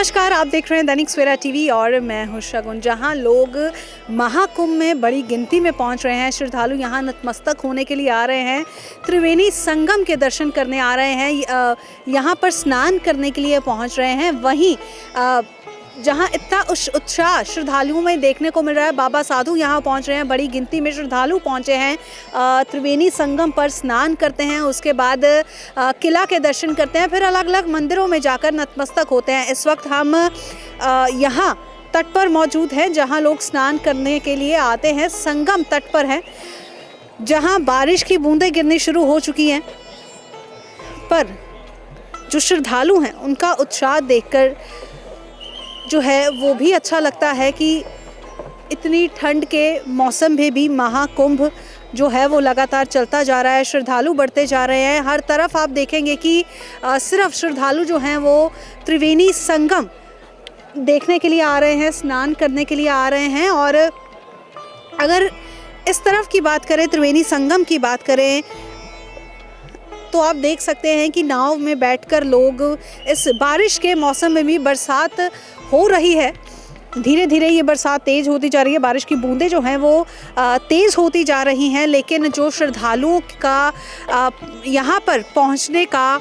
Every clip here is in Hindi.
नमस्कार, आप देख रहे हैं दैनिक सवेरा टीवी और मैं हूं शगुन। जहां लोग महाकुंभ में बड़ी गिनती में पहुंच रहे हैं, श्रद्धालु यहां नतमस्तक होने के लिए आ रहे हैं, त्रिवेणी संगम के दर्शन करने आ रहे हैं, यहां पर स्नान करने के लिए पहुंच रहे हैं। वहीं जहां इतना उत्साह श्रद्धालुओं में देखने को मिल रहा है, बाबा साधु यहां पहुंच रहे हैं, बड़ी गिनती में श्रद्धालु पहुंचे हैं, त्रिवेणी संगम पर स्नान करते हैं, उसके बाद किला के दर्शन करते हैं, फिर अलग अलग मंदिरों में जाकर नतमस्तक होते हैं। इस वक्त हम यहां तट पर मौजूद हैं, जहां लोग स्नान करने के लिए आते हैं। संगम तट पर है, जहां बारिश की बूंदें गिरनी शुरू हो चुकी हैं, पर जो श्रद्धालु हैं उनका उत्साह देखकर जो है वो भी अच्छा लगता है कि इतनी ठंड के मौसम में भी महाकुंभ जो है वो लगातार चलता जा रहा है, श्रद्धालु बढ़ते जा रहे हैं। हर तरफ आप देखेंगे कि सिर्फ श्रद्धालु जो हैं वो त्रिवेणी संगम देखने के लिए आ रहे हैं, स्नान करने के लिए आ रहे हैं। और अगर इस तरफ की बात करें, त्रिवेणी संगम की बात करें, तो आप देख सकते हैं कि नाव में बैठकर लोग इस बारिश के मौसम में भी, बरसात हो रही है, धीरे धीरे ये बरसात तेज़ होती जा रही है, बारिश की बूंदें जो हैं वो तेज़ होती जा रही हैं, लेकिन जो श्रद्धालुओं का यहाँ पर पहुँचने का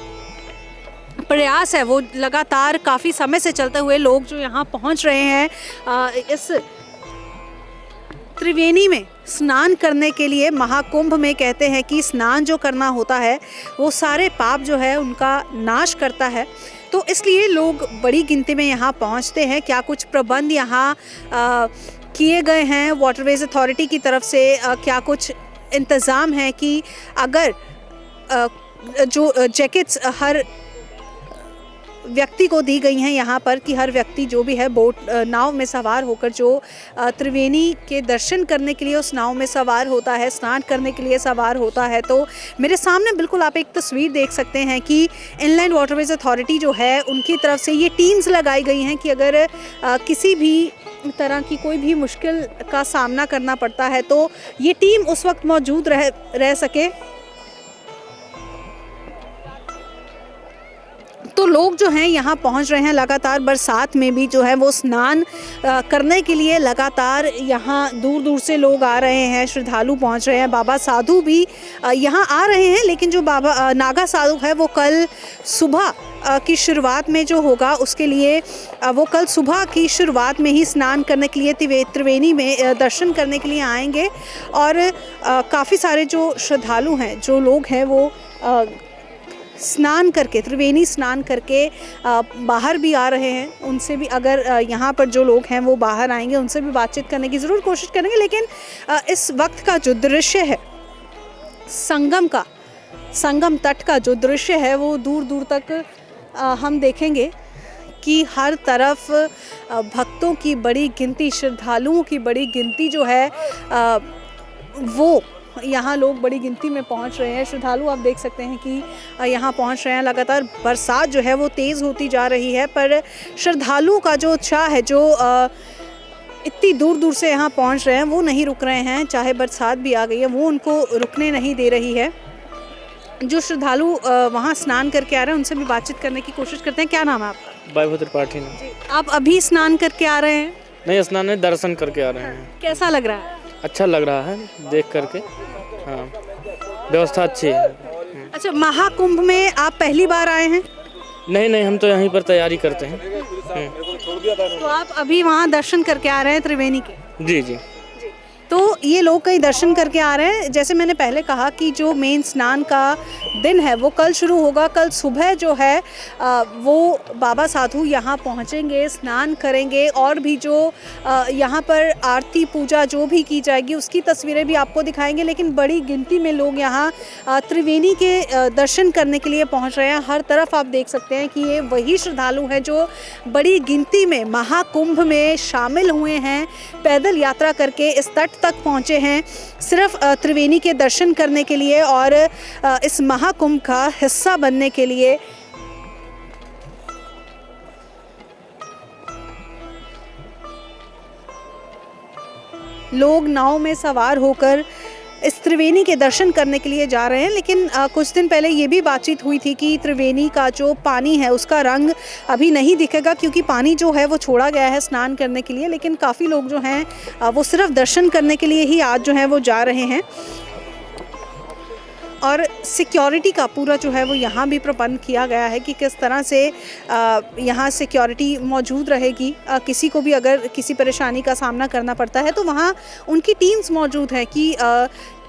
प्रयास है वो लगातार काफ़ी समय से चलते हुए लोग जो यहाँ पहुँच रहे हैं इस त्रिवेणी में स्नान करने के लिए। महाकुंभ में कहते हैं कि स्नान जो करना होता है वो सारे पाप जो है उनका नाश करता है, तो इसलिए लोग बड़ी गिनती में यहाँ पहुँचते हैं। क्या कुछ प्रबंध यहाँ किए गए हैं वाटरवेज अथॉरिटी की तरफ से, क्या कुछ इंतज़ाम है कि अगर जो जैकेट्स हर व्यक्ति को दी गई हैं यहाँ पर, कि हर व्यक्ति जो भी है बोट नाव में सवार होकर जो त्रिवेणी के दर्शन करने के लिए उस नाव में सवार होता है, स्नान करने के लिए सवार होता है। तो मेरे सामने बिल्कुल आप एक तस्वीर देख सकते हैं कि इनलैंड वाटरवेज अथॉरिटी जो है उनकी तरफ से ये टीम्स लगाई गई हैं कि अगर किसी भी तरह की कोई भी मुश्किल का सामना करना पड़ता है तो ये टीम उस वक्त मौजूद रह सके। तो लोग जो हैं यहाँ पहुँच रहे हैं, लगातार बरसात में भी जो है वो स्नान करने के लिए लगातार यहाँ दूर दूर से लोग आ रहे हैं, श्रद्धालु पहुँच रहे हैं। बाबा साधु भी यहाँ आ रहे हैं, लेकिन जो बाबा नागा साधु है वो कल सुबह की शुरुआत में जो होगा उसके लिए वो कल सुबह की शुरुआत में ही स्नान करने के लिए त्रिवेणी में दर्शन करने के लिए आएंगे। और काफ़ी सारे जो श्रद्धालु हैं, जो लोग हैं वो स्नान करके, त्रिवेणी स्नान करके बाहर भी आ रहे हैं। उनसे भी, अगर यहाँ पर जो लोग हैं वो बाहर आएंगे, उनसे भी बातचीत करने की ज़रूर कोशिश करेंगे। लेकिन इस वक्त का जो दृश्य है संगम तट का जो दृश्य है वो दूर दूर तक हम देखेंगे कि हर तरफ भक्तों की बड़ी गिनती, श्रद्धालुओं की बड़ी गिनती जो है वो यहाँ लोग बड़ी गिनती में पहुँच रहे हैं। श्रद्धालु आप देख सकते हैं कि यहाँ पहुँच रहे हैं। लगातार बरसात जो है वो तेज़ होती जा रही है, पर श्रद्धालुओं का जो उत्साह है, जो इतनी दूर दूर से यहाँ पहुँच रहे हैं, वो नहीं रुक रहे हैं। चाहे बरसात भी आ गई है, वो उनको रुकने नहीं दे रही है। जो श्रद्धालु वहाँ स्नान करके आ रहे हैं उनसे भी बातचीत करने की कोशिश करते हैं। क्या नाम है आपका? वैभव त्रिपाठी ने। आप अभी स्नान करके आ रहे हैं? नहीं, स्नान नहीं, दर्शन करके आ रहे हैं। कैसा लग रहा है? अच्छा लग रहा है देख करके। हाँ, व्यवस्था अच्छी है। अच्छा, महाकुंभ में आप पहली बार आए हैं? नहीं, हम तो यहीं पर तैयारी करते हैं। तो आप अभी वहाँ दर्शन करके आ रहे हैं त्रिवेणी के? जी। तो ये लोग कई दर्शन करके आ रहे हैं। जैसे मैंने पहले कहा कि जो मेन स्नान का दिन है वो कल शुरू होगा। कल सुबह जो है वो बाबा साधु यहाँ पहुँचेंगे, स्नान करेंगे, और भी जो यहाँ पर आरती पूजा जो भी की जाएगी उसकी तस्वीरें भी आपको दिखाएंगे। लेकिन बड़ी गिनती में लोग यहाँ त्रिवेणी के दर्शन करने के लिए पहुँच रहे हैं। हर तरफ आप देख सकते हैं कि ये वही श्रद्धालु हैं जो बड़ी गिनती में महाकुंभ में शामिल हुए हैं, पैदल यात्रा करके इस तट तक पहुँचे हैं, सिर्फ त्रिवेणी के दर्शन करने के लिए और इस महाकुंभ का हिस्सा बनने के लिए। लोग नाव में सवार होकर इस त्रिवेणी के दर्शन करने के लिए जा रहे हैं। लेकिन कुछ दिन पहले ये भी बातचीत हुई थी कि त्रिवेणी का जो पानी है उसका रंग अभी नहीं दिखेगा, क्योंकि पानी जो है वो छोड़ा गया है स्नान करने के लिए। लेकिन काफ़ी लोग जो हैं वो सिर्फ दर्शन करने के लिए ही आज जो है वो जा रहे हैं। और सिक्योरिटी का पूरा जो है वो यहाँ भी प्रबंध किया गया है कि किस तरह से यहाँ सिक्योरिटी मौजूद रहेगी। किसी को भी अगर किसी परेशानी का सामना करना पड़ता है तो वहाँ उनकी टीम्स मौजूद है कि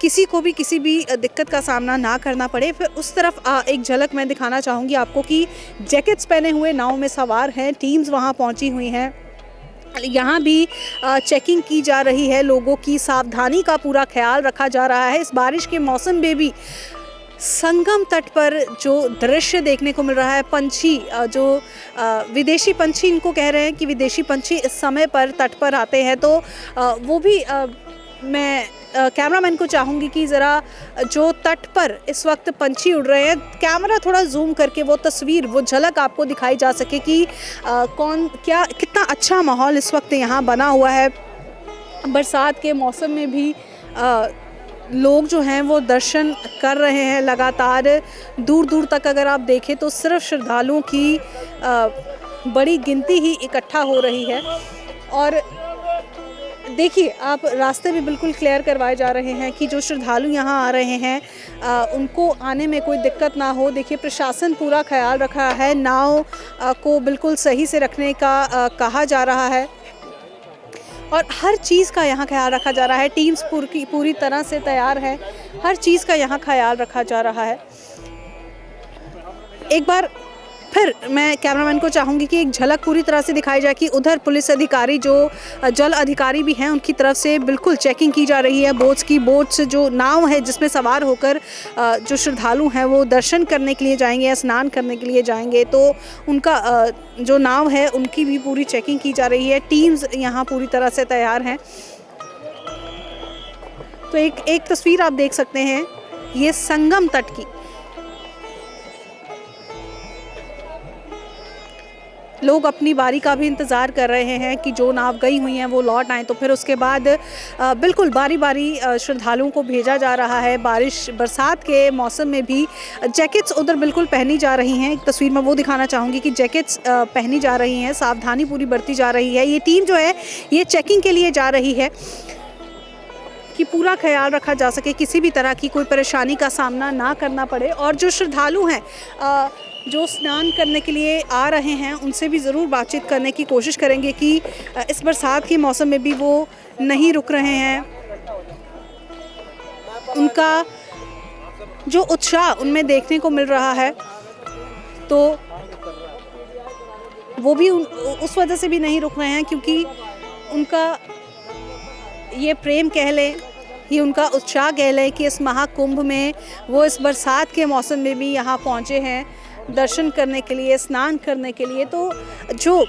किसी को भी किसी भी दिक्कत का सामना ना करना पड़े। फिर उस तरफ एक झलक मैं दिखाना चाहूँगी आपको कि जैकेट्स पहने हुए नाव में सवार हैं, टीम्स वहाँ पहुँची हुई हैं। यहाँ भी चेकिंग की जा रही है, लोगों की सावधानी का पूरा ख्याल रखा जा रहा है। इस बारिश के मौसम में भी संगम तट पर जो दृश्य देखने को मिल रहा है, पंछी जो विदेशी पंछी इनको कह रहे हैं कि विदेशी पंछी इस समय पर तट पर आते हैं, तो वो भी मैं कैमरामैन को चाहूँगी कि ज़रा जो तट पर इस वक्त पंछी उड़ रहे हैं, कैमरा थोड़ा जूम करके वो तस्वीर, वो झलक आपको दिखाई जा सके कि कितना अच्छा माहौल इस वक्त यहाँ बना हुआ है। बरसात के मौसम में भी लोग जो हैं वो दर्शन कर रहे हैं लगातार। दूर दूर तक अगर आप देखें तो सिर्फ श्रद्धालुओं की बड़ी गिनती ही इकट्ठा हो रही है। और देखिए, आप रास्ते भी बिल्कुल क्लियर करवाए जा रहे हैं कि जो श्रद्धालु यहाँ आ रहे हैं उनको आने में कोई दिक्कत ना हो। देखिए, प्रशासन पूरा ख्याल रखा है, नाव को बिल्कुल सही से रखने का कहा जा रहा है और हर चीज़ का यहाँ ख्याल रखा जा रहा है। टीम्स पूरी तरह से तैयार है, हर चीज़ का यहाँ ख्याल रखा जा रहा है। एक बार फिर मैं कैमरामैन को चाहूँगी कि एक झलक पूरी तरह से दिखाई जाए कि उधर पुलिस अधिकारी, जो जल अधिकारी भी हैं, उनकी तरफ से बिल्कुल चेकिंग की जा रही है। बोट्स जो नाव है जिसमें सवार होकर जो श्रद्धालु हैं वो दर्शन करने के लिए जाएंगे या स्नान करने के लिए जाएंगे, तो उनका जो नाव है उनकी भी पूरी चेकिंग की जा रही है। टीम्स यहाँ पूरी तरह से तैयार हैं। तो एक तस्वीर आप देख सकते हैं, ये संगम तट की। लोग अपनी बारी का भी इंतज़ार कर रहे हैं कि जो नाव गई हुई हैं वो लौट आएँ, तो फिर उसके बाद बिल्कुल बारी बारी श्रद्धालुओं को भेजा जा रहा है। बरसात के मौसम में भी जैकेट्स उधर बिल्कुल पहनी जा रही हैं। एक तस्वीर में वो दिखाना चाहूँगी कि जैकेट्स पहनी जा रही हैं, सावधानी पूरी बरती जा रही है। ये टीम जो है ये चेकिंग के लिए जा रही है कि पूरा ख्याल रखा जा सके, किसी भी तरह की कोई परेशानी का सामना ना करना पड़े। और जो श्रद्धालु हैं जो स्नान करने के लिए आ रहे हैं उनसे भी ज़रूर बातचीत करने की कोशिश करेंगे कि इस बरसात के मौसम में भी वो नहीं रुक रहे हैं। उनका जो उत्साह उनमें देखने को मिल रहा है, तो वो भी उस वजह से भी नहीं रुक रहे हैं क्योंकि उनका ये प्रेम कह लें, ये उनका उत्साह कह लें कि इस महाकुंभ में वो इस बरसात के मौसम में भी यहाँ पहुँचे हैं दर्शन करने के लिए, स्नान करने के लिए। तो जो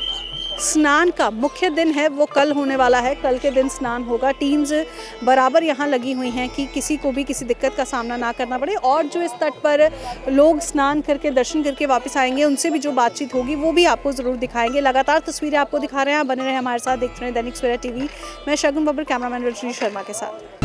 स्नान का मुख्य दिन है वो कल होने वाला है, कल के दिन स्नान होगा। टीम्स बराबर यहाँ लगी हुई हैं कि किसी को भी किसी दिक्कत का सामना ना करना पड़े। और जो इस तट पर लोग स्नान करके दर्शन करके वापस आएंगे उनसे भी जो बातचीत होगी वो भी आपको ज़रूर दिखाएंगे। लगातार तस्वीरें आपको दिखा रहे हैं, बने रहे हमारे साथ, देखते रहे दैनिक सवेरा टीवी। मैं शगुन बब्बर, कैमरामैन रजनी शर्मा के साथ।